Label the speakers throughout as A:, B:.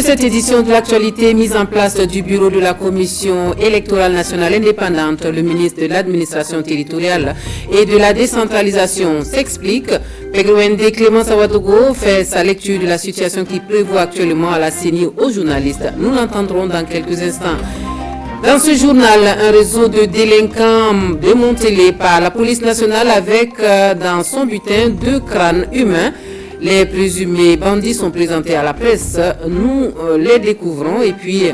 A: cette édition de l'actualité mise en place du bureau de la Commission électorale nationale indépendante, le ministre de l'administration territoriale et de la décentralisation s'explique. Pegwende Clément Ouedraogo fait sa lecture de la situation qui prévaut actuellement à la CENI aux journalistes. Nous l'entendrons dans quelques instants. Dans ce journal, un réseau de délinquants démantelé par la police nationale avec dans son butin 2 crânes humains. Les présumés bandits sont présentés à la presse. Nous les découvrons. Et puis,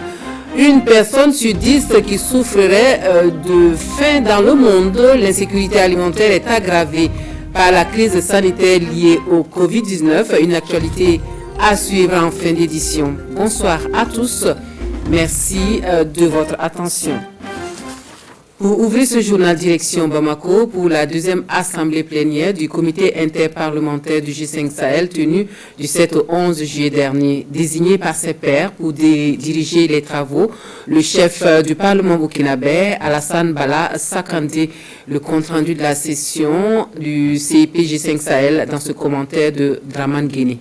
A: une personne sur 10 qui souffrirait de faim dans le monde. L'insécurité alimentaire est aggravée par la crise sanitaire liée au Covid-19. Une actualité à suivre en fin d'édition. Bonsoir à tous. Merci de votre attention. Pour ouvrir ce journal direction Bamako pour la deuxième assemblée plénière du comité interparlementaire du G5 Sahel tenue du 7 au 11 juillet dernier, désigné par ses pairs pour diriger les travaux, le chef du Parlement burkinabé, Alassane Bala Sakandé, le compte-rendu de la session du CIP G5 Sahel dans ce commentaire de Draman Guéné.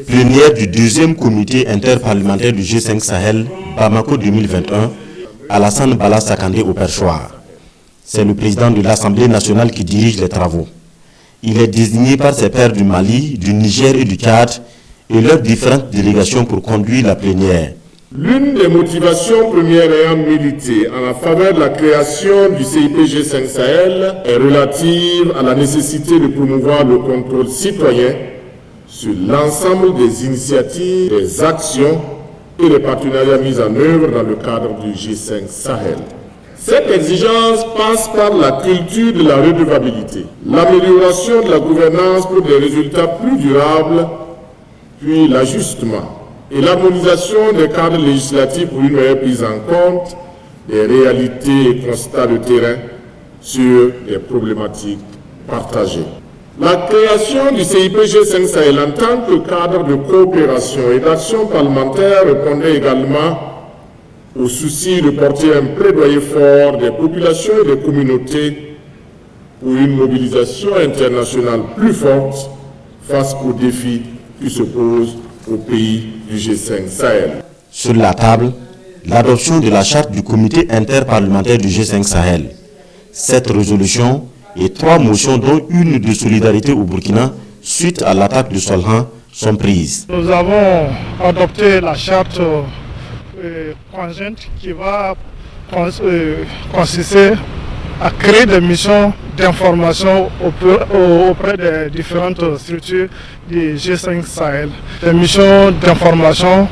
B: Plénière du deuxième comité interparlementaire du G5 Sahel, Bamako 2021, Alassane Bala Sakandé au perchoir. C'est le président de l'Assemblée nationale qui dirige les travaux. Il est désigné par ses pairs du Mali, du Niger et du Tchad et leurs différentes délégations pour conduire la plénière.
C: L'une des motivations premières ayant milité en la faveur de la création du CIP G5 Sahel est relative à la nécessité de promouvoir le contrôle citoyen sur l'ensemble des initiatives, des actions et les partenariats mis en œuvre dans le cadre du G5 Sahel. Cette exigence passe par la culture de la redevabilité, l'amélioration de la gouvernance pour des résultats plus durables, puis l'ajustement et l'harmonisation des cadres législatifs pour une meilleure prise en compte des réalités et constats de terrain sur des problématiques partagées. La création du CIP G5 Sahel en tant que cadre de coopération et d'action parlementaire répondait également au souci de porter un plaidoyer fort des populations et des communautés pour une mobilisation internationale plus forte face aux défis qui se posent aux pays du G5 Sahel.
B: Sur la table, l'adoption de la charte du comité interparlementaire du G5 Sahel. Cette résolution et 3 motions dont une de solidarité au Burkina suite à l'attaque de Solhan sont prises.
D: Nous avons adopté la charte conjointe qui va consister à créer des missions d'information auprès des différentes structures du G5 Sahel. Des missions d'information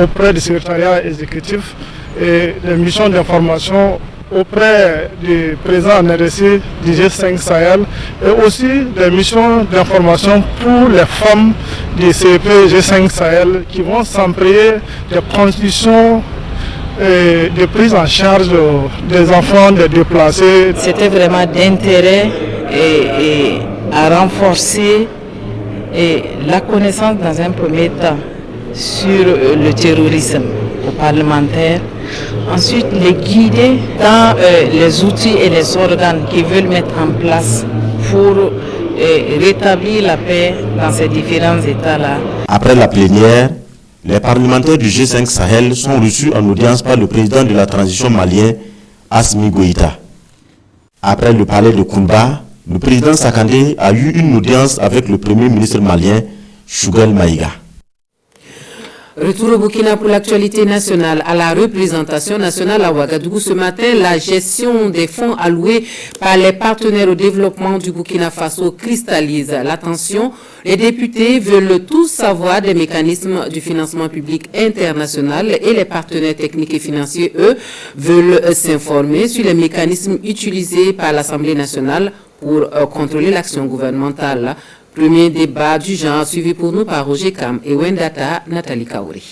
D: auprès du secrétariat exécutif et des missions d'information auprès du président en RSI du G5 Sahel et aussi des missions d'information pour les femmes du CIP G5 Sahel qui vont s'emparer des conditions de prise en charge des enfants, des déplacés.
E: C'était vraiment d'intérêt et à renforcer la connaissance dans un premier temps sur le terrorisme aux parlementaires. Ensuite, les guider dans les outils et les organes qu'ils veulent mettre en place pour rétablir la paix dans ces différents États-là.
B: Après la plénière, les parlementaires du G5 Sahel sont reçus en audience par le président de la transition malien, Assimi Goïta. Après le palais de Koumba, le président Sakandé a eu une audience avec le premier ministre malien, Choguel Maïga.
A: Retour au Burkina pour l'actualité nationale. À la représentation nationale à Ouagadougou ce matin, la gestion des fonds alloués par les partenaires au développement du Burkina Faso cristallise l'attention. Les députés veulent tous savoir des mécanismes du financement public international et les partenaires techniques et financiers, eux, veulent s'informer sur les mécanismes utilisés par l'Assemblée nationale pour contrôler l'action gouvernementale. Premier débat du genre suivi pour nous par Roger Kam et Wendata Nathalie Kaouri.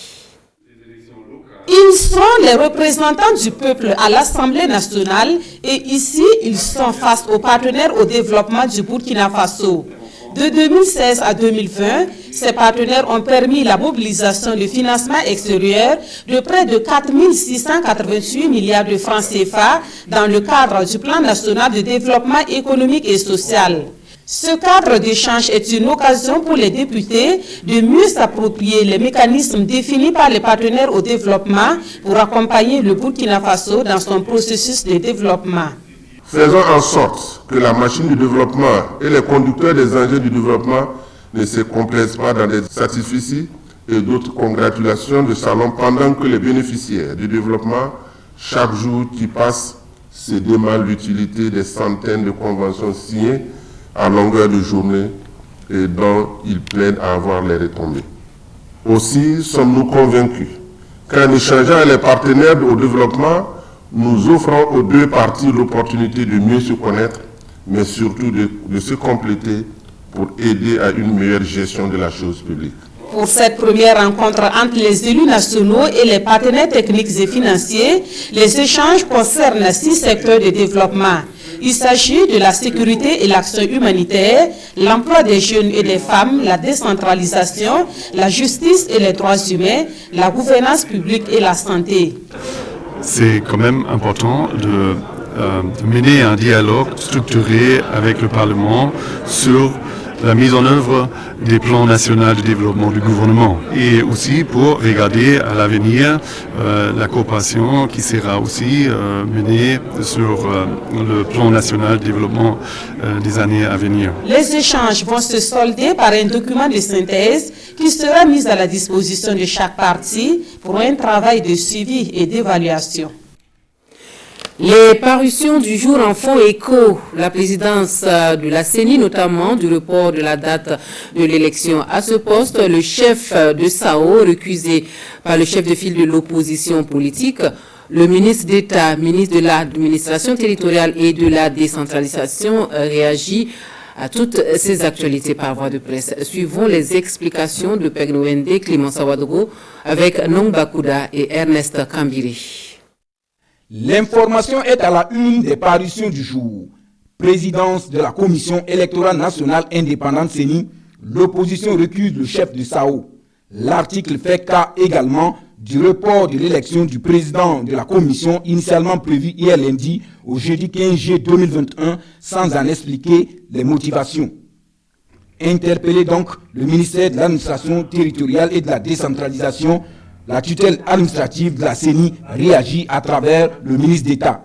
F: Ils sont les représentants du peuple à l'Assemblée nationale et ici, ils sont face aux partenaires au développement du Burkina Faso. De 2016 à 2020, ces partenaires ont permis la mobilisation de financement extérieur de près de 4 688 milliards de francs CFA dans le cadre du plan national de développement économique et social. Ce cadre d'échange est une occasion pour les députés de mieux s'approprier les mécanismes définis par les partenaires au développement pour accompagner le Burkina Faso dans son processus de développement.
C: Faisons en sorte que la machine du développement et les conducteurs des enjeux du développement ne se complaisent pas dans des satisfecits et d'autres congratulations de salon pendant que les bénéficiaires du développement, chaque jour qui passe, se demandent l'utilité des centaines de conventions signées à longueur de journée et dont ils plaident à avoir les retombées. Aussi sommes-nous convaincus qu'en échangeant avec les partenaires au développement, nous offrons aux deux parties l'opportunité de mieux se connaître, mais surtout de se compléter pour aider à une meilleure gestion de la chose publique.
F: Pour cette première rencontre entre les élus nationaux et les partenaires techniques et financiers, les échanges concernent 6 secteurs de développement. Il s'agit de la sécurité et l'action humanitaire, l'emploi des jeunes et des femmes, la décentralisation, la justice et les droits humains, la gouvernance publique et la santé.
G: C'est quand même important de mener un dialogue structuré avec le Parlement sur la mise en œuvre des plans nationaux de développement du gouvernement et aussi pour regarder à l'avenir la coopération qui sera aussi menée sur le plan national de développement des années à venir.
F: Les échanges vont se solder par un document de synthèse qui sera mis à la disposition de chaque partie pour un travail de suivi et d'évaluation.
A: Les parutions du jour en font écho. La présidence de la CENI, notamment du report de la date de l'élection à ce poste, le chef de SAO, recusé par le chef de file de l'opposition politique, le ministre d'État, ministre de l'administration territoriale et de la décentralisation, réagit à toutes ces actualités par voie de presse. Suivons les explications de Pegnoende, Clément Sawadogo, avec Nong Bakouda et Ernest Kambiri.
H: L'information est à la une des parutions du jour. Présidence de la Commission électorale nationale indépendante CENI, l'opposition recuse le chef de SAO. L'article fait cas également du report de l'élection du président de la Commission initialement prévu hier lundi au jeudi 15 juillet 2021 sans en expliquer les motivations. Interpellé donc, le ministère de l'administration territoriale et de la décentralisation, la tutelle administrative de la CENI réagit à travers le ministre d'État.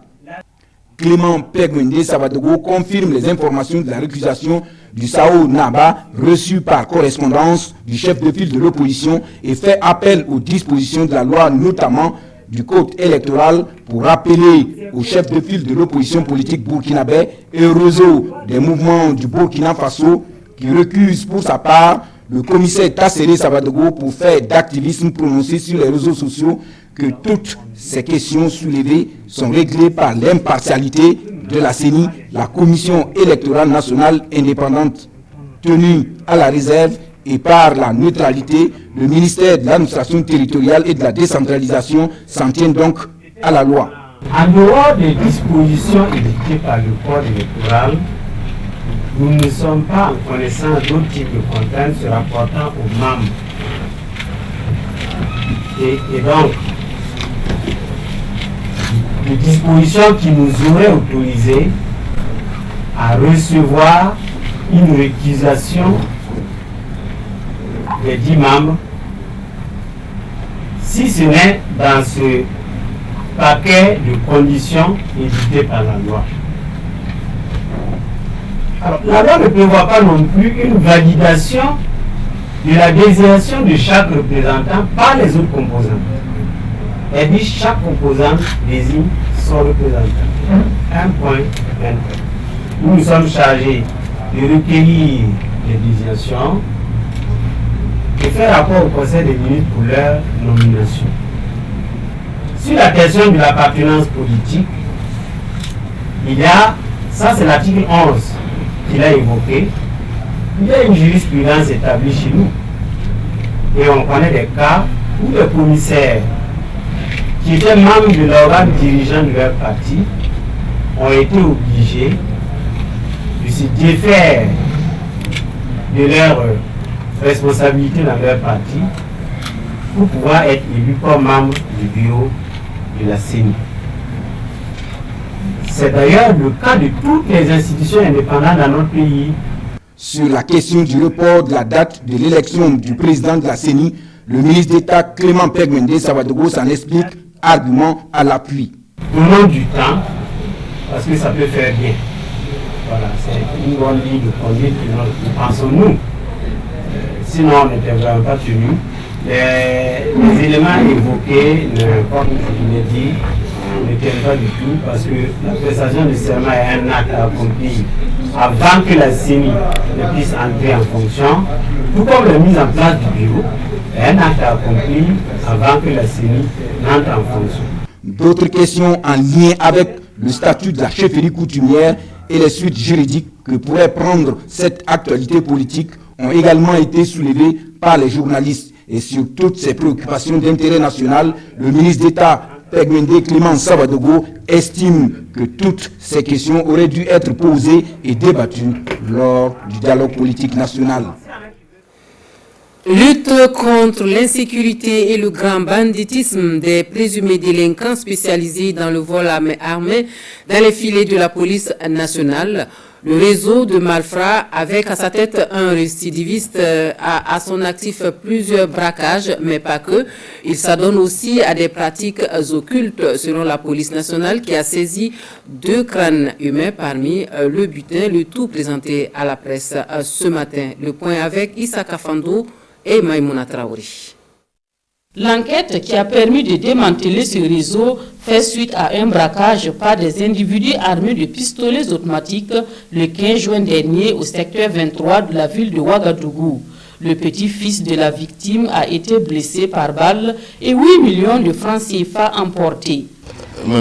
H: Clément Pegwende Savadogo confirme les informations de la récusation du SAO Naba reçue par correspondance du chef de file de l'opposition et fait appel aux dispositions de la loi, notamment du code électoral, pour rappeler au chef de file de l'opposition politique burkinabé et au réseau des mouvements du Burkina Faso qui recuse pour sa part le commissaire Tasséré Savadogo pour faire d'activisme prononcé sur les réseaux sociaux que toutes ces questions soulevées sont réglées par l'impartialité de la CENI, la Commission électorale nationale indépendante tenue à la réserve, et par la neutralité, le ministère de l'administration territoriale et de la décentralisation s'en tient donc à la loi.
I: En dehors des dispositions édictées par le code électoral, nous ne sommes pas en connaissance d'autres types de contraintes se rapportant aux membres. Et donc, des dispositions qui nous auraient autorisé à recevoir une récusation des 10 membres, si ce n'est dans ce paquet de conditions édictées par la loi. Alors, la loi ne prévoit pas non plus une validation de la désignation de chaque représentant par les autres composants. Elle dit chaque composant désigne son représentant. Un point, un point. Nous nous sommes chargés de recueillir les désignations et faire rapport au Conseil des ministres pour leur nomination. Sur la question de l'appartenance politique, il y a, ça c'est l'article 11 qu'il a évoqué, il y a une jurisprudence établie chez nous. Et on connaît des cas où les commissaires qui étaient membres de l'organe dirigeant de leur parti ont été obligés de se défaire de leurs responsabilités dans leur parti pour pouvoir être élus comme membres du bureau de la CENI. C'est d'ailleurs le cas de toutes les institutions indépendantes dans notre pays.
H: Sur la question du report de la date de l'élection du président de la CENI, le ministre d'État Clément Pegwende Savadogo s'en explique, argument à l'appui.
I: Donnons du temps, parce que ça peut faire bien. Voilà, c'est une bonne ligne de conduite que nous pensons nous. Sinon, on n'était vraiment pas tenu. Les éléments évoqués, comme je l'ai dit, ne tiennent pas du tout, parce que la prestation du serment est un acte accompli avant que la CENI ne puisse entrer en fonction, tout comme la mise en place du bureau est un acte accompli avant que la CENI n'entre en fonction.
H: D'autres questions en lien avec le statut de la chefferie coutumière et les suites juridiques que pourrait prendre cette actualité politique ont également été soulevées par les journalistes. Et sur toutes ces préoccupations d'intérêt national, le ministre d'État Pegwende Clément Savadogo estime que toutes ces questions auraient dû être posées et débattues lors du dialogue politique national.
A: Lutte contre l'insécurité et le grand banditisme des présumés délinquants spécialisés dans le vol armé dans les filets de la police nationale. Le réseau de malfrats, avec à sa tête un récidiviste, a à son actif plusieurs braquages, mais pas que. Il s'adonne aussi à des pratiques occultes, selon la police nationale, qui a saisi 2 crânes humains parmi le butin, le tout présenté à la presse ce matin. Le point avec Issa Kafando et Maïmouna Traori.
F: L'enquête qui a permis de démanteler ce réseau fait suite à un braquage par des individus armés de pistolets automatiques le 15 juin dernier au secteur 23 de la ville de Ouagadougou. Le petit-fils de la victime a été blessé par balle et 8 millions de francs CFA emportés.
B: Je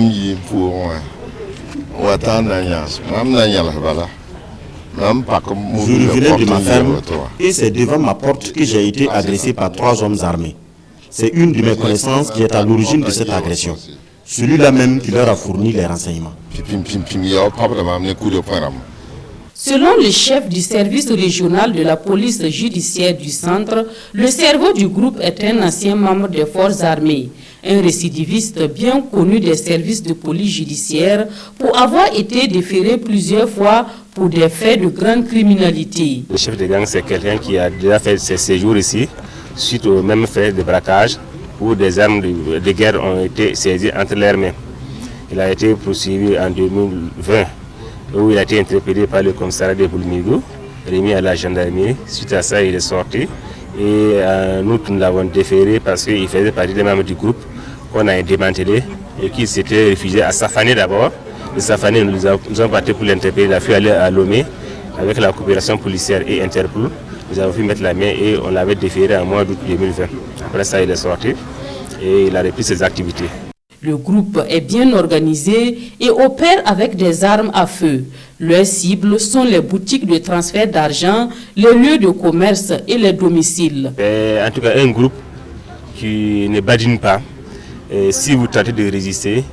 B: revenais de ma ferme et c'est devant ma porte que j'ai été agressé par 3 hommes armés. C'est une de mes connaissances qui est à l'origine de cette agression. Celui-là même qui leur a fourni les renseignements.
F: Selon le chef du service régional de la police judiciaire du centre, le cerveau du groupe est un ancien membre des forces armées, un récidiviste bien connu des services de police judiciaire pour avoir été déféré plusieurs fois pour des faits de grande criminalité.
J: Le chef de gang, c'est quelqu'un qui a déjà fait ses séjours ici, suite au même fait de braquage, où des armes de guerre ont été saisies entre leurs mains. Il a été poursuivi en 2020, où il a été interpellé par le commissariat de Boulmigou, remis à la gendarmerie. Suite à ça, il est sorti. Et nous l'avons déféré parce qu'il faisait partie des membres du groupe qu'on a démantelé et qu'il s'était réfugié à Safané d'abord. De Safané, nous avons parti pour l'interpeller. Il a pu aller à Lomé avec la coopération policière et Interpol. Nous avons pu mettre la main et on l'avait déféré en mois d'août 2020. Après ça, il est sorti et il a repris ses activités.
F: Le groupe est bien organisé et opère avec des armes à feu. Leurs cibles sont les boutiques de transfert d'argent, les lieux de commerce et les domiciles.
J: En tout cas, un groupe qui ne badine pas. Et si vous tentez de résister,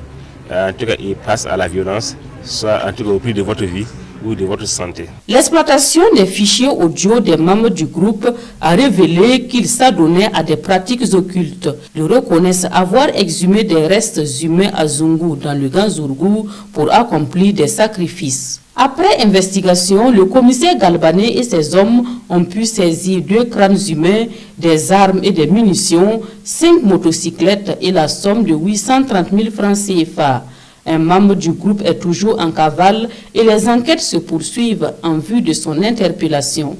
J: en tout cas, il passe à la violence, soit en tout cas au prix de votre vie ou de votre santé.
F: L'exploitation des fichiers audio des membres du groupe a révélé qu'ils s'adonnaient à des pratiques occultes. Ils reconnaissent avoir exhumé des restes humains à Zungu dans le Ganzourgou pour accomplir des sacrifices. Après investigation, le commissaire Galbané et ses hommes ont pu saisir 2 crânes humains, des armes et des munitions, 5 motocyclettes et la somme de 830 000 francs CFA. Un membre du groupe est toujours en cavale et les enquêtes se poursuivent en vue de son interpellation.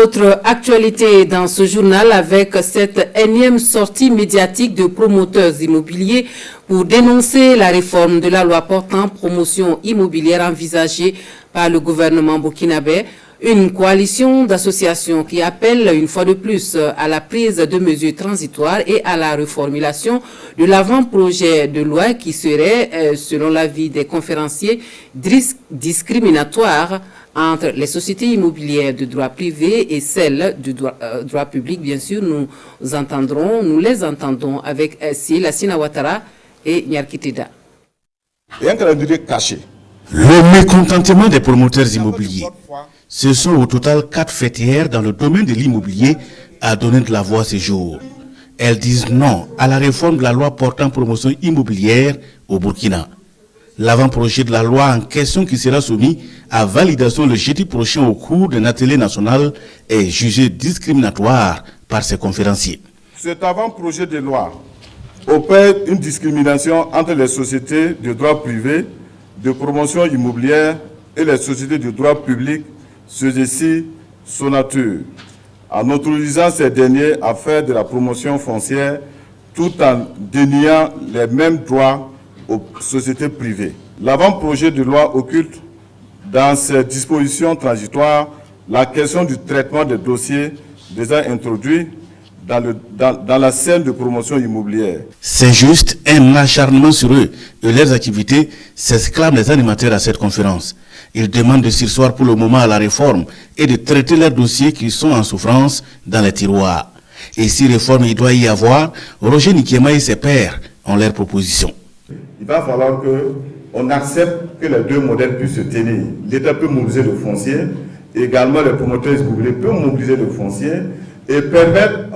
A: Autre actualité dans ce journal avec cette énième sortie médiatique de promoteurs immobiliers pour dénoncer la réforme de la loi portant promotion immobilière envisagée par le gouvernement burkinabé. Une coalition d'associations qui appelle une fois de plus à la prise de mesures transitoires et à la reformulation de l'avant-projet de loi qui serait, selon l'avis des conférenciers, discriminatoire entre les sociétés immobilières de droit privé et celles de droit public. Bien sûr, nous les entendons avec Lassina Ouattara et Nyarkitida.
K: Et un calendrier caché.
L: Le mécontentement des promoteurs immobiliers. Ce sont au total 4 fêtières dans le domaine de l'immobilier à donner de la voix ces jours. Elles disent non à la réforme de la loi portant promotion immobilière au Burkina. L'avant-projet de la loi en question qui sera soumis à validation le jeudi prochain au cours d'un atelier national est jugé discriminatoire par ses conférenciers.
K: Cet avant-projet de loi opère une discrimination entre les sociétés de droit privé, de promotion immobilière et les sociétés de droit public, ceux-ci sont nature, en autorisant ces derniers à faire de la promotion foncière tout en déniant les mêmes droits aux sociétés privées. L'avant-projet de loi occulte dans ses dispositions transitoires la question du traitement des dossiers déjà introduits dans la scène de promotion immobilière.
L: C'est juste un acharnement sur eux et leurs activités, s'exclament les animateurs à cette conférence. Ils demandent de surseoir pour le moment à la réforme et de traiter leurs dossiers qui sont en souffrance dans les tiroirs. Et si réforme il doit y avoir, Roger Nikiema et ses pairs ont leurs propositions.
K: Il va falloir qu'on accepte que les deux modèles puissent se tenir. L'État peut mobiliser le foncier, et également les promoteurs immobiliers peuvent mobiliser le foncier et permettre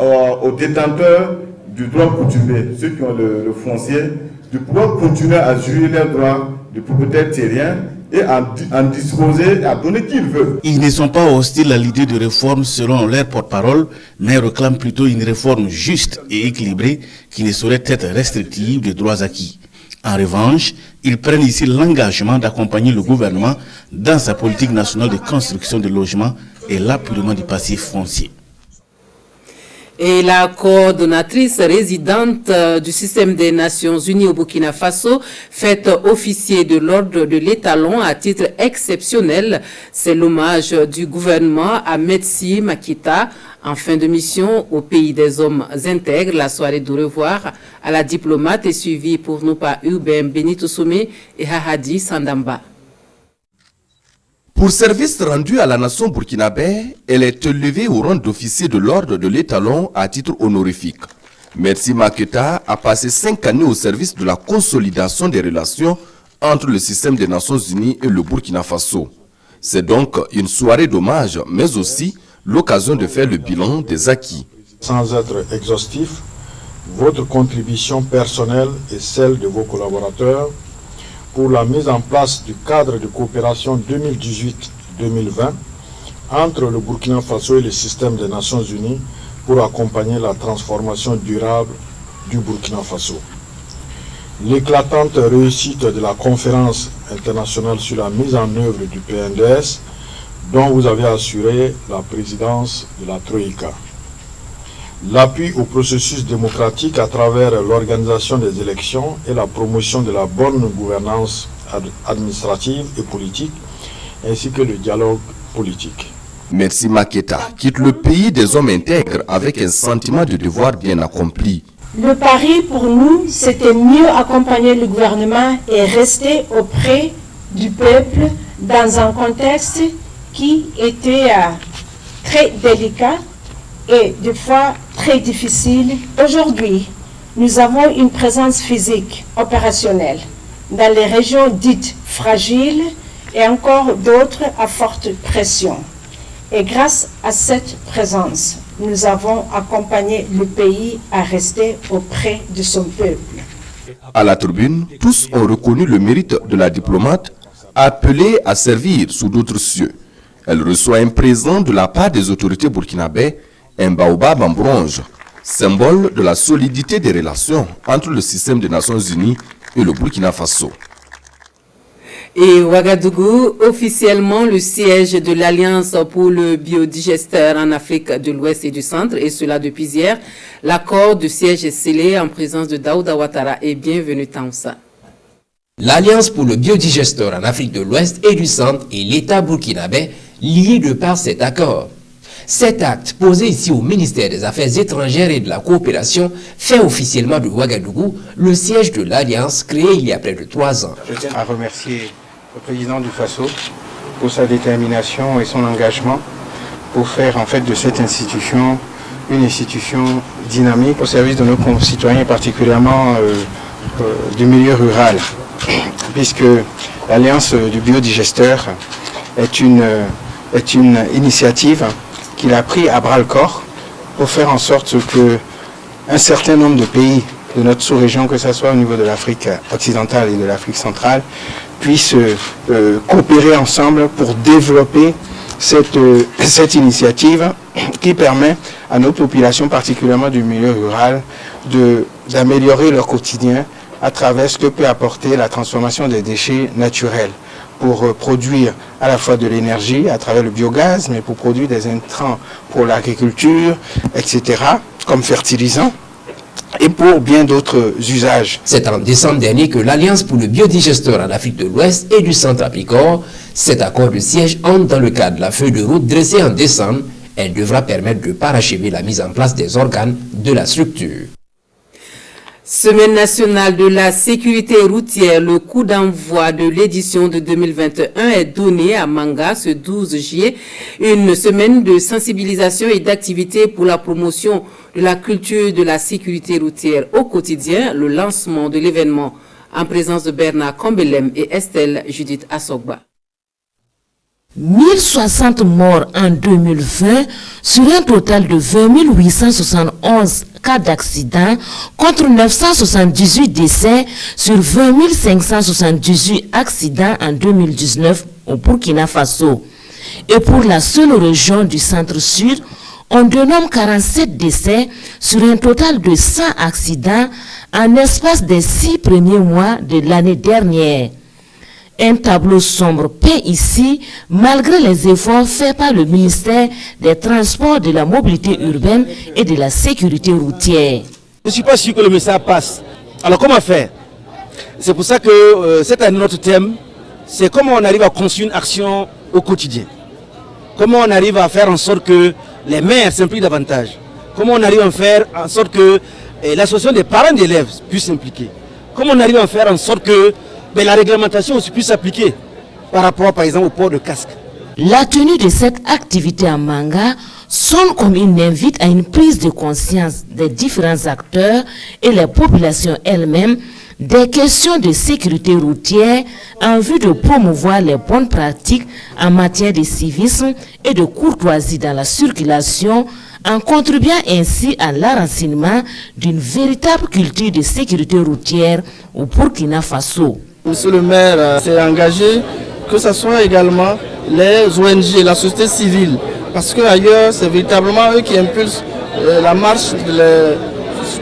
K: aux détenteurs du droit coutumier, ceux qui ont le foncier, de pouvoir continuer à jouir leurs droits de propriétaire terrien et en disposer et à donner qui ils veulent.
L: Ils ne sont pas hostiles à l'idée de réforme selon leur porte-parole, mais réclament plutôt une réforme juste et équilibrée qui ne saurait être restrictive des droits acquis. En revanche, ils prennent ici l'engagement d'accompagner le gouvernement dans sa politique nationale de construction de logements et l'apurement du passif foncier.
A: Et la coordonnatrice résidente du système des Nations Unies au Burkina Faso, faite officier de l'ordre de l'étalon à titre exceptionnel. C'est l'hommage du gouvernement à Metsi Makita en fin de mission au pays des hommes intègres. La soirée de revoir à la diplomate est suivie pour nous par UBM Benito Soumé et Hahadi Sandamba.
M: Pour service rendu à la nation burkinabé, elle est élevée au rang d'officier de l'ordre de l'étalon à titre honorifique. Metsi Makita a passé 5 années au service de la consolidation des relations entre le système des Nations Unies et le Burkina Faso. C'est donc une soirée d'hommage, mais aussi l'occasion de faire le bilan des acquis.
N: Sans être exhaustif, votre contribution personnelle et celle de vos collaborateurs pour la mise en place du cadre de coopération 2018-2020 entre le Burkina Faso et le système des Nations Unies pour accompagner la transformation durable du Burkina Faso. L'éclatante réussite de la conférence internationale sur la mise en œuvre du PNDS dont vous avez assuré la présidence de la Troïka. L'appui au processus démocratique à travers l'organisation des élections et la promotion de la bonne gouvernance administrative et politique, ainsi que le dialogue politique.
M: Metsi Makita quitte le pays des hommes intègres avec un sentiment de devoir bien accompli.
O: Le pari pour nous, c'était mieux accompagner le gouvernement et rester auprès du peuple dans un contexte qui était très délicat et des fois très difficile. Aujourd'hui, nous avons une présence physique opérationnelle dans les régions dites fragiles et encore d'autres à forte pression. Et grâce à cette présence, nous avons accompagné le pays à rester auprès de son peuple.
M: À la tribune, tous ont reconnu le mérite de la diplomate appelée à servir sous d'autres cieux. Elle reçoit un présent de la part des autorités burkinabées, un baobab en bronze, symbole de la solidité des relations entre le système des Nations Unies et le Burkina Faso.
A: Et Ouagadougou, officiellement le siège de l'Alliance pour le biodigesteur en Afrique de l'Ouest et du Centre, et cela depuis hier. L'accord de siège est scellé en présence de Daouda Ouattara et bienvenue Taoussa.
P: L'Alliance pour le biodigesteur en Afrique de l'Ouest et du Centre et l'État burkinabé liés de par cet accord. Cet acte, posé ici au ministère des Affaires étrangères et de la coopération, fait officiellement de Ouagadougou le siège de l'Alliance créée il y a près de 3 ans.
Q: Je tiens à remercier le président du Faso pour sa détermination et son engagement pour faire en fait de cette institution une institution dynamique au service de nos concitoyens, particulièrement du milieu rural, puisque l'Alliance du biodigesteur est une initiative qu'il a pris à bras-le-corps pour faire en sorte que un certain nombre de pays de notre sous-région, que ce soit au niveau de l'Afrique occidentale et de l'Afrique centrale, puissent coopérer ensemble pour développer cette initiative qui permet à nos populations, particulièrement du milieu rural, d'améliorer leur quotidien à travers ce que peut apporter la transformation des déchets naturels pour produire à la fois de l'énergie à travers le biogaz, mais pour produire des intrants pour l'agriculture, etc., comme fertilisants, et pour bien d'autres usages.
P: C'est en décembre dernier que l'Alliance pour le biodigesteur en Afrique de l'Ouest et du Centre Africain, cet accord de siège entre dans le cadre de la feuille de route dressée en décembre. Elle devra permettre de parachever la mise en place des organes de la structure.
A: Semaine nationale de la sécurité routière, le coup d'envoi de l'édition de 2021 est donné à Manga ce 12 juillet. Une semaine de sensibilisation et d'activité pour la promotion de la culture de la sécurité routière au quotidien. Le lancement de l'événement en présence de Bernard Kombelem et Estelle Judith Assogba.
R: 1060 morts en 2020 sur un total de 20 871 cas d'accident contre 978 décès sur 20 578 accidents en 2019 au Burkina Faso. Et pour la seule région du centre-sud, on dénombre 47 décès sur un total de 100 accidents en l'espace des 6 premiers mois de l'année dernière. Un tableau sombre peint ici, malgré les efforts faits par le ministère des Transports, de la Mobilité urbaine et de la Sécurité routière.
S: Je ne suis pas sûr que le message passe. Alors comment faire? C'est pour ça que cette année, notre thème, c'est comment on arrive à construire une action au quotidien. Comment on arrive à faire en sorte que les maires s'impliquent davantage. Comment on arrive à faire en sorte que l'association des parents d'élèves puisse s'impliquer. Comment on arrive à faire en sorte que la réglementation aussi puisse s'appliquer par rapport, par exemple, au port de casque.
R: La tenue de cette activité à Manga sonne comme une invite à une prise de conscience des différents acteurs et les populations elles-mêmes des questions de sécurité routière en vue de promouvoir les bonnes pratiques en matière de civisme et de courtoisie dans la circulation, en contribuant ainsi à l'enracinement d'une véritable culture de sécurité routière au Burkina Faso.
T: Monsieur le maire s'est engagé, que ce soit également les ONG, la société civile, parce qu'ailleurs, c'est véritablement eux qui impulsent la marche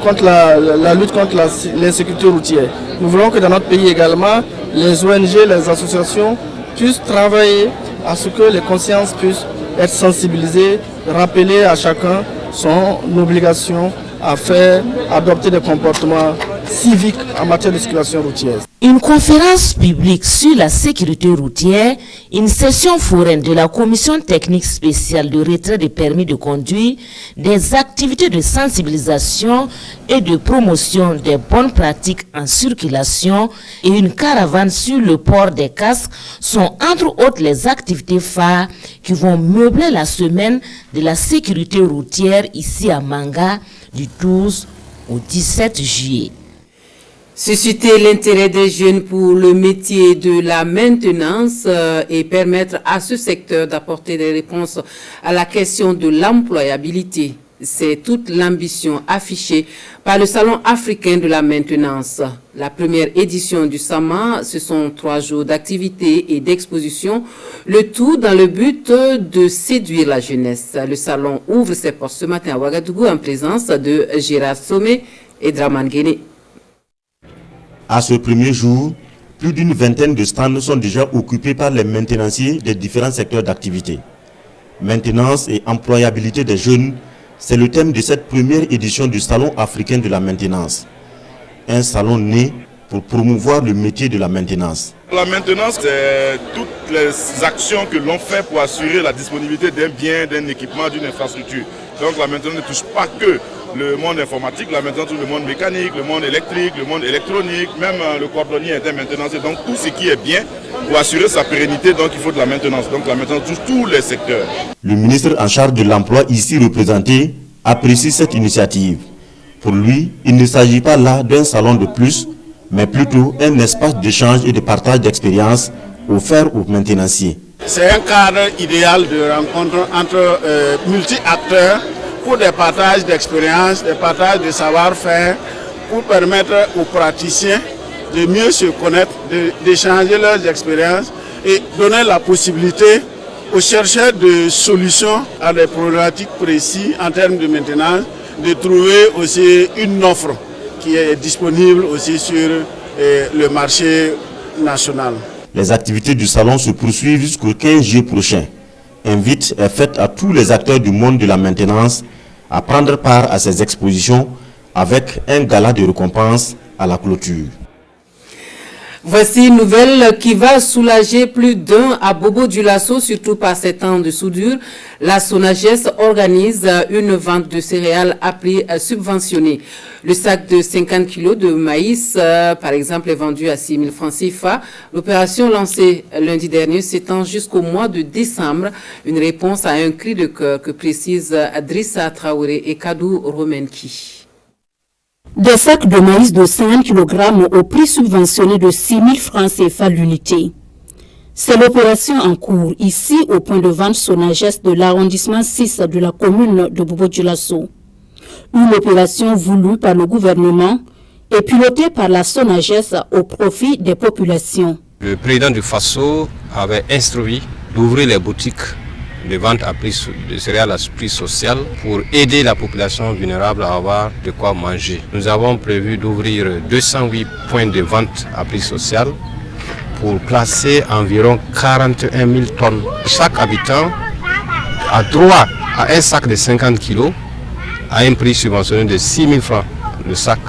T: contre la lutte contre l'insécurité routière. Nous voulons que dans notre pays également, les ONG, les associations puissent travailler à ce que les consciences puissent être sensibilisées, rappeler à chacun son obligation à faire adopter des comportements civiques en matière de circulation routière.
R: Une conférence publique sur la sécurité routière, une session foraine de la commission technique spéciale de retrait des permis de conduire, des activités de sensibilisation et de promotion des bonnes pratiques en circulation et une caravane sur le port des casques sont entre autres les activités phares qui vont meubler la semaine de la sécurité routière ici à Manga du 12 au 17 juillet.
A: Susciter l'intérêt des jeunes pour le métier de la maintenance et permettre à ce secteur d'apporter des réponses à la question de l'employabilité. C'est toute l'ambition affichée par le Salon africain de la maintenance. La première édition du SAMA, ce sont 3 jours d'activité et d'exposition, le tout dans le but de séduire la jeunesse. Le salon ouvre ses portes ce matin à Ouagadougou en présence de Gérard Sommet et Draman Guéné.
B: À ce premier jour, plus d'une vingtaine de stands sont déjà occupés par les maintenanciers des différents secteurs d'activité. Maintenance et employabilité des jeunes, c'est le thème de cette première édition du Salon africain de la maintenance. Un salon né pour promouvoir le métier de la maintenance.
C: La maintenance, c'est toutes les actions que l'on fait pour assurer la disponibilité d'un bien, d'un équipement, d'une infrastructure. Donc la maintenance ne touche pas que le monde informatique, la maintenance touche le monde mécanique, le monde électrique, le monde électronique, même le cordonnier est un maintenancier. Donc tout ce qui est bien, pour assurer sa pérennité, donc il faut de la maintenance. Donc la maintenance touche tous les secteurs.
B: Le ministre en charge de l'emploi ici représenté apprécie cette initiative. Pour lui, il ne s'agit pas là d'un salon de plus, mais plutôt un espace d'échange et de partage d'expériences offert aux maintenanciers.
U: C'est un cadre idéal de rencontre entre multi-acteurs pour des partages d'expériences, des partages de savoir-faire, pour permettre aux praticiens de mieux se connaître, d'échanger leurs expériences et donner la possibilité aux chercheurs de solutions à des problématiques précises en termes de maintenance, de trouver aussi une offre qui est disponible aussi sur le marché national.
B: Les activités du salon se poursuivent jusqu'au 15 juillet prochain. Invite est faite à tous les acteurs du monde de la maintenance à prendre part à ces expositions avec un gala de récompense à la clôture.
A: Voici une nouvelle qui va soulager plus d'un à Bobo-Dioulasso, surtout par ces temps de soudure. La Sonagès organise une vente de céréales à prix subventionné. Le sac de 50 kg de maïs, par exemple, est vendu à 6 000 francs CFA. L'opération lancée lundi dernier s'étend jusqu'au mois de décembre. Une réponse à un cri de cœur que précisent Drissa Traoré et Kadou Romenki.
D: Des sacs de maïs de 50 kg au prix subventionné de 6 000 francs CFA l'unité. C'est l'opération en cours ici au point de vente Sonagès de l'arrondissement 6 de la commune de Bobo-Dioulasso. Une opération voulue par le gouvernement et pilotée par la Sonagès au profit des populations.
V: Le président du FASO avait instruit d'ouvrir les boutiques de vente à prix de céréales à prix social pour aider la population vulnérable à avoir de quoi manger. Nous avons prévu d'ouvrir 208 points de vente à prix social pour placer environ 41 000 tonnes. Chaque habitant a droit à un sac de 50 kg à un prix subventionné de 6 000 francs le sac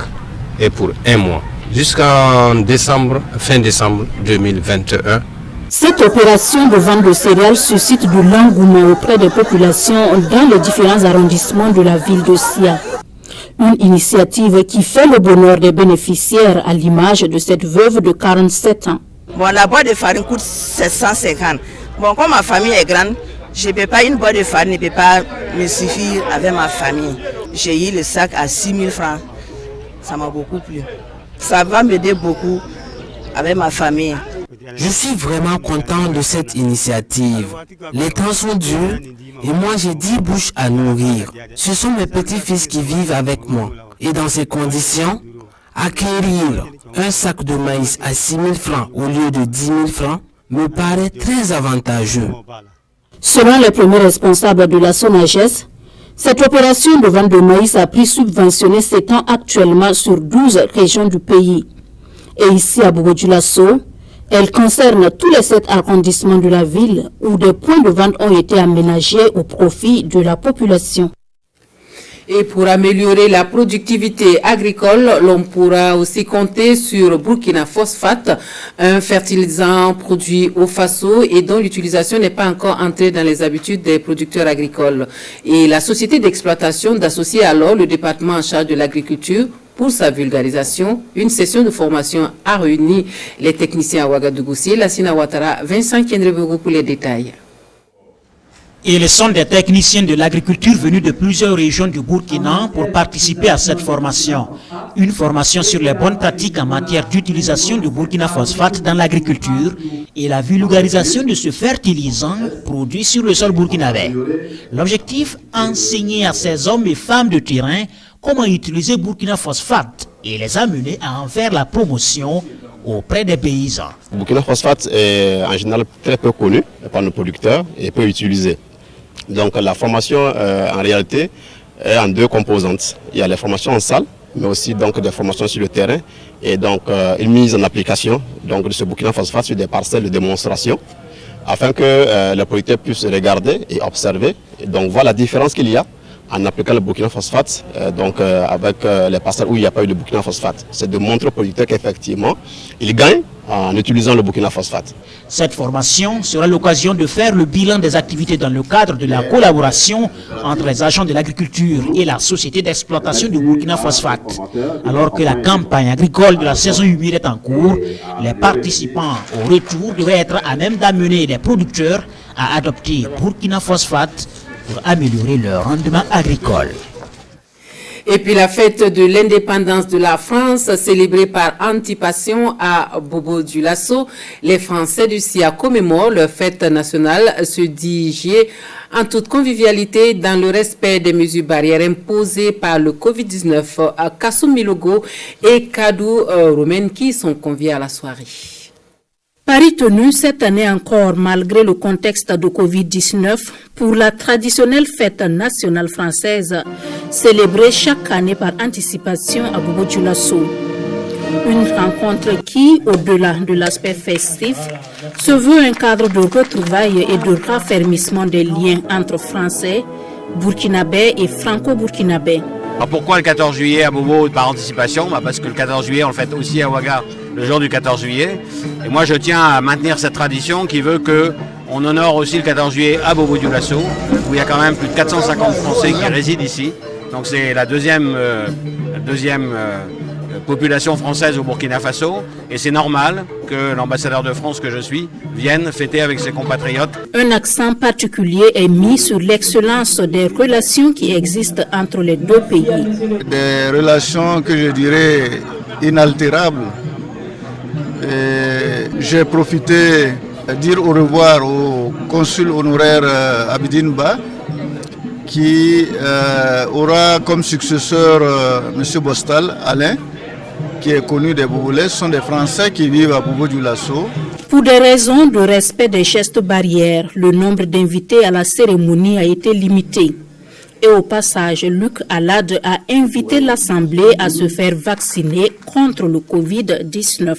V: et pour un mois jusqu'en décembre, fin décembre 2021.
D: Cette opération de vente de céréales suscite de l'engouement auprès des populations dans les différents arrondissements de la ville de Sia. Une initiative qui fait le bonheur des bénéficiaires à l'image de cette veuve de 47 ans.
W: Bon, la boîte de farine coûte 750. Bon, comme ma famille est grande, je ne peux pas, une boîte de farine ne peut pas me suffire avec ma famille. J'ai eu le sac à 6 000 francs. Ça m'a beaucoup plu. Ça va m'aider beaucoup avec ma famille.
X: Je suis vraiment content de cette initiative. Les temps sont durs et moi j'ai 10 bouches à nourrir. Ce sont mes petits-fils qui vivent avec moi. Et dans ces conditions, acquérir un sac de maïs à 6 000 francs au lieu de 10 000 francs me paraît très avantageux.
D: Selon les premiers responsables de la Sonagès, cette opération de vente de maïs à prix subventionné s'étend actuellement sur 12 régions du pays. Et ici à Bobo-Dioulasso, elle concerne tous les 7 arrondissements de la ville où des points de vente ont été aménagés au profit de la population.
A: Et pour améliorer la productivité agricole, l'on pourra aussi compter sur Burkina Phosphate, un fertilisant produit au Faso et dont l'utilisation n'est pas encore entrée dans les habitudes des producteurs agricoles. Et la société d'exploitation d'associer alors le département en charge de l'agriculture pour sa vulgarisation. Une session de formation a réuni les techniciens à Ouagadougou, Lassina Ouattara, Vincent Kendrebogo pour les détails.
Y: Et ils sont des techniciens de l'agriculture venus de plusieurs régions du Burkina pour participer à cette formation. Une formation sur les bonnes pratiques en matière d'utilisation du Burkina Phosphate dans l'agriculture et la vulgarisation de ce fertilisant produit sur le sol burkinabé. L'objectif, enseigner à ces hommes et femmes de terrain comment utiliser Burkina Phosphate et les amener à en faire la promotion auprès des paysans.
Z: Burkina Phosphate est en général très peu connu par nos producteurs et peu utilisé. Donc la formation en réalité est en 2 composantes. Il y a les formations en salle, mais aussi donc des formations sur le terrain et donc une mise en application donc, de ce Burkina Phosphate sur des parcelles de démonstration afin que les producteurs puissent regarder et observer et donc voir la différence qu'il y a en appliquant le Burkina Phosphate avec les parcelles où il n'y a pas eu de Burkina Phosphate. C'est de montrer aux producteurs qu'effectivement, ils gagnent en utilisant le Burkina Phosphate.
Y: Cette formation sera l'occasion de faire le bilan des activités dans le cadre de la collaboration entre les agents de l'agriculture et la société d'exploitation du Burkina Phosphate. Alors que la campagne agricole de la saison humide est en cours, les participants au retour devraient être à même d'amener les producteurs à adopter Burkina Phosphate pour améliorer leur rendement agricole.
A: Et puis la fête de l'indépendance de la France, célébrée par anticipation à Bobo-Dioulasso. Les Français du SIA commémorent leur fête nationale ce 10 juillet en toute convivialité dans le respect des mesures barrières imposées par le Covid-19. Kassoum Milogo et Kadou Romaine qui sont conviés à la soirée.
D: Paris tenu cette année encore malgré le contexte de Covid-19 pour la traditionnelle fête nationale française célébrée chaque année par anticipation à Bobo-Dioulasso. Une rencontre qui, au-delà de l'aspect festif, se veut un cadre de retrouvailles et de raffermissement des liens entre Français, Burkinabés et Franco-Burkinabés.
E: Alors pourquoi le 14 juillet à Bobo par anticipation? Parce que le 14 juillet, on le fête aussi à Ouaga le jour du 14 juillet. Et moi, je tiens à maintenir cette tradition qui veut qu'on honore aussi le 14 juillet à Bobo-Dioulasso, où il y a quand même plus de 450 Français qui résident ici. Donc c'est la deuxième population française au Burkina Faso. Et c'est normal que l'ambassadeur de France que je suis vienne fêter avec ses compatriotes.
D: Un accent particulier est mis sur l'excellence des relations qui existent entre les deux pays.
F: Des relations que je dirais inaltérables. J'ai profité de dire au revoir au consul honoraire Abidine Ba, qui aura comme successeur M. Bostal, Alain, qui est connu des Bobolais. Ce sont des Français qui vivent à Bobo-Dioulasso.
D: Pour des raisons de respect des gestes barrières, le nombre d'invités à la cérémonie a été limité. Et au passage, Luc Alade a invité l'Assemblée à se faire vacciner contre le Covid-19.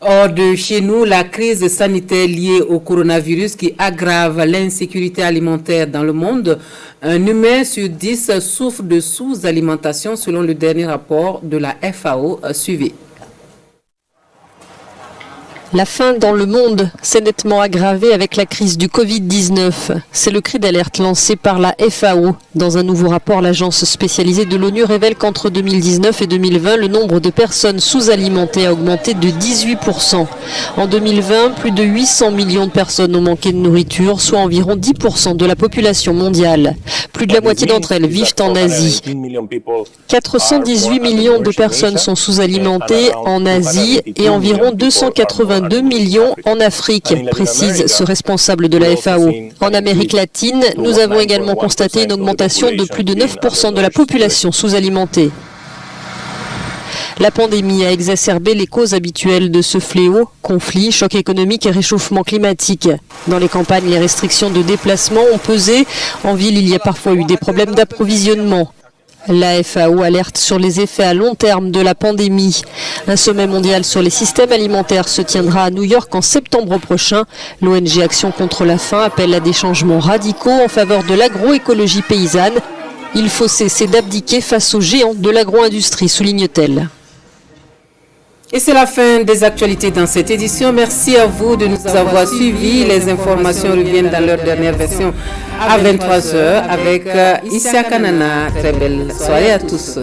A: Hors de chez nous, la crise sanitaire liée au coronavirus qui aggrave l'insécurité alimentaire dans le monde. Un humain sur 10 souffre de sous-alimentation selon le dernier rapport de la FAO suivi.
G: La faim dans le monde s'est nettement aggravée avec la crise du Covid-19. C'est le cri d'alerte lancé par la FAO. Dans un nouveau rapport, l'agence spécialisée de l'ONU révèle qu'entre 2019 et 2020, le nombre de personnes sous-alimentées a augmenté de 18%. En 2020, plus de 800 millions de personnes ont manqué de nourriture, soit environ 10% de la population mondiale. Plus de la moitié d'entre elles vivent en Asie. 418 millions de personnes sont sous-alimentées en Asie et environ 282 millions en Afrique, précise ce responsable de la FAO. En Amérique latine, nous avons également constaté une augmentation de plus de 9% de la population sous-alimentée. La pandémie a exacerbé les causes habituelles de ce fléau, conflits, chocs économiques et réchauffement climatique. Dans les campagnes, les restrictions de déplacement ont pesé. En ville, il y a parfois eu des problèmes d'approvisionnement. La FAO alerte sur les effets à long terme de la pandémie. Un sommet mondial sur les systèmes alimentaires se tiendra à New York en septembre prochain. L'ONG Action contre la faim appelle à des changements radicaux en faveur de l'agroécologie paysanne. Il faut cesser d'abdiquer face aux géants de l'agro-industrie, souligne-t-elle.
A: Et c'est la fin des actualités dans cette édition. Merci à vous de nous avoir suivis. Les informations reviennent dans leur dernière version à 23h avec Issa Kanana. Très belle soirée à tous.